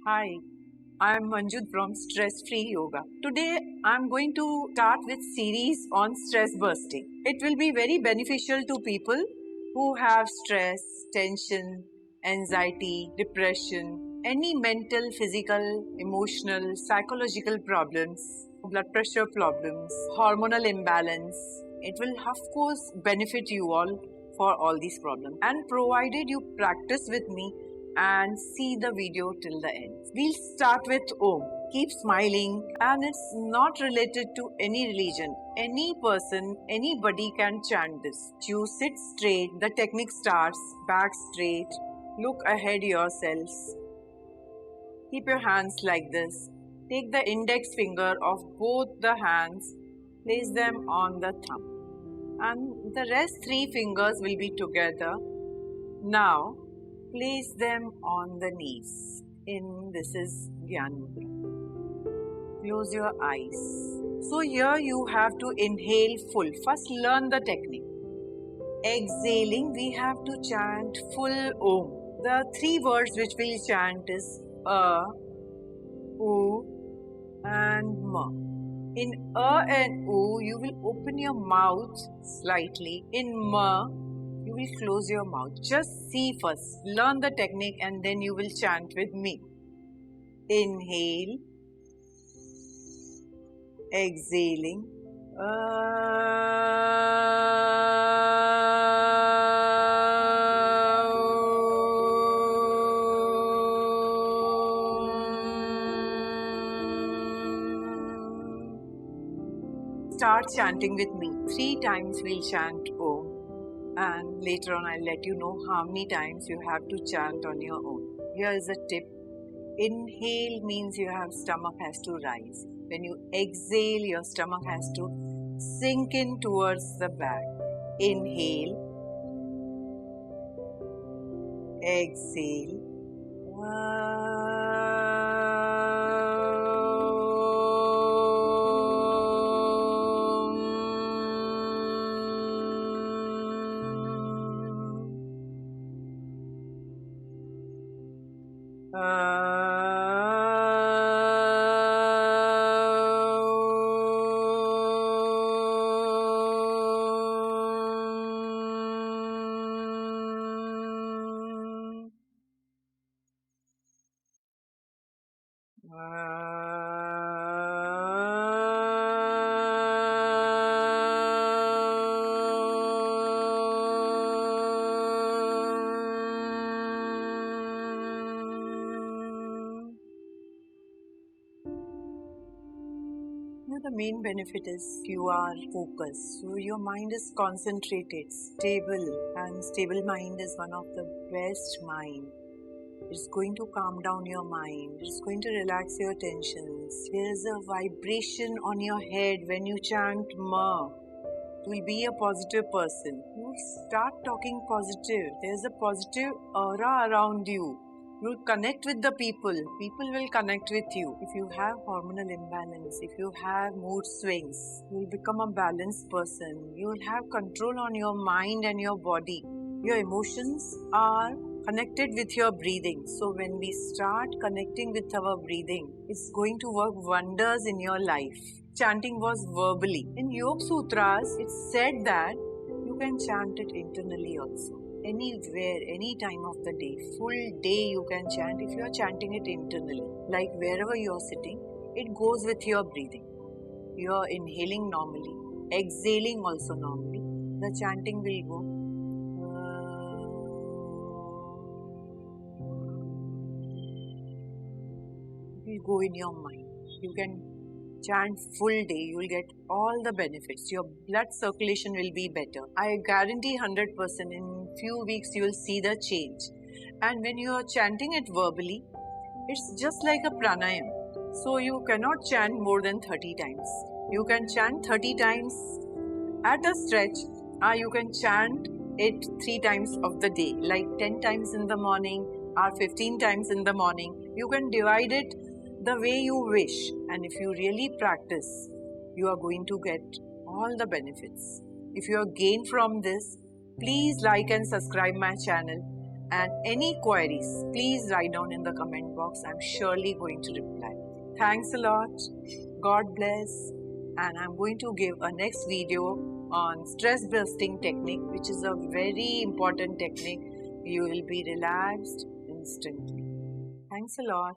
Hi, I'm Manju from Stress Free Yoga. Today I'm going to start with series on stress bursting. It will be very beneficial to people who have stress, tension, anxiety, depression, any mental, physical, emotional, psychological problems, blood pressure problems, hormonal imbalance. It will of course benefit you all for all these problems, and provided you practice with me and see the video till the end. We'll start with Om. Keep smiling, and it's not related to any religion. Any person, anybody can chant this. You sit straight, the technique starts, back straight, look ahead yourselves. Keep your hands like this. Take the index finger of both the hands, place them on the thumb, and the rest three fingers will be together. Now, place them on the knees. This is Jnana. Close your eyes. So here you have to inhale full. First learn the technique. Exhaling, we have to chant full Om. The three words which we'll chant is A, U and Ma. In A and U, you will open your mouth slightly. In Ma, you will close your mouth. Just see first, learn the technique, and then you will chant with me. Inhale, exhaling. Start chanting with me. 3 times we'll chant Om. And later on I'll let you know how many times you have to chant on your own. Here is a tip. Inhale means your stomach has to rise. When you exhale, your stomach has to sink in towards the back. Inhale, exhale. The main benefit is you are focused, so your mind is concentrated, stable, and stable mind is one of the best mind. It's going to calm down your mind, it's going to relax your tensions. There is a vibration on your head when you chant Ma. You will be a positive person. You will start talking positive. There's a positive aura around you. You will connect with the people. People will connect with you. If you have hormonal imbalance, if you have mood swings, you will become a balanced person. You will have control on your mind and your body. Your emotions are connected with your breathing. So when we start connecting with our breathing, it's going to work wonders in your life. Chanting was verbally. In Yoga Sutras, it's said that you can chant it internally also. Anywhere, any time of the day, full day you can chant if you are chanting it internally. Like wherever you are sitting, it goes with your breathing. You are inhaling normally, exhaling also normally. The chanting will go. It will go in your mind. You can chant full day, you will get all the benefits. Your blood circulation will be better. I guarantee 100% in few weeks you will see the change. And when you are chanting it verbally, it's just like a pranayam. So you cannot chant more than 30 times. You can chant 30 times at a stretch, or you can chant it 3 times of the day, like 10 times in the morning or 15 times in the morning. You can divide it the way you wish, and if you really practice, you are going to get all the benefits. If you are gained from this, please like and subscribe my channel And any queries, please write down in the comment box. I'm surely going to reply. Thanks a lot. God bless. And I'm going to give a next video on stress busting technique, which is a very important technique. You will be relaxed instantly. Thanks a lot.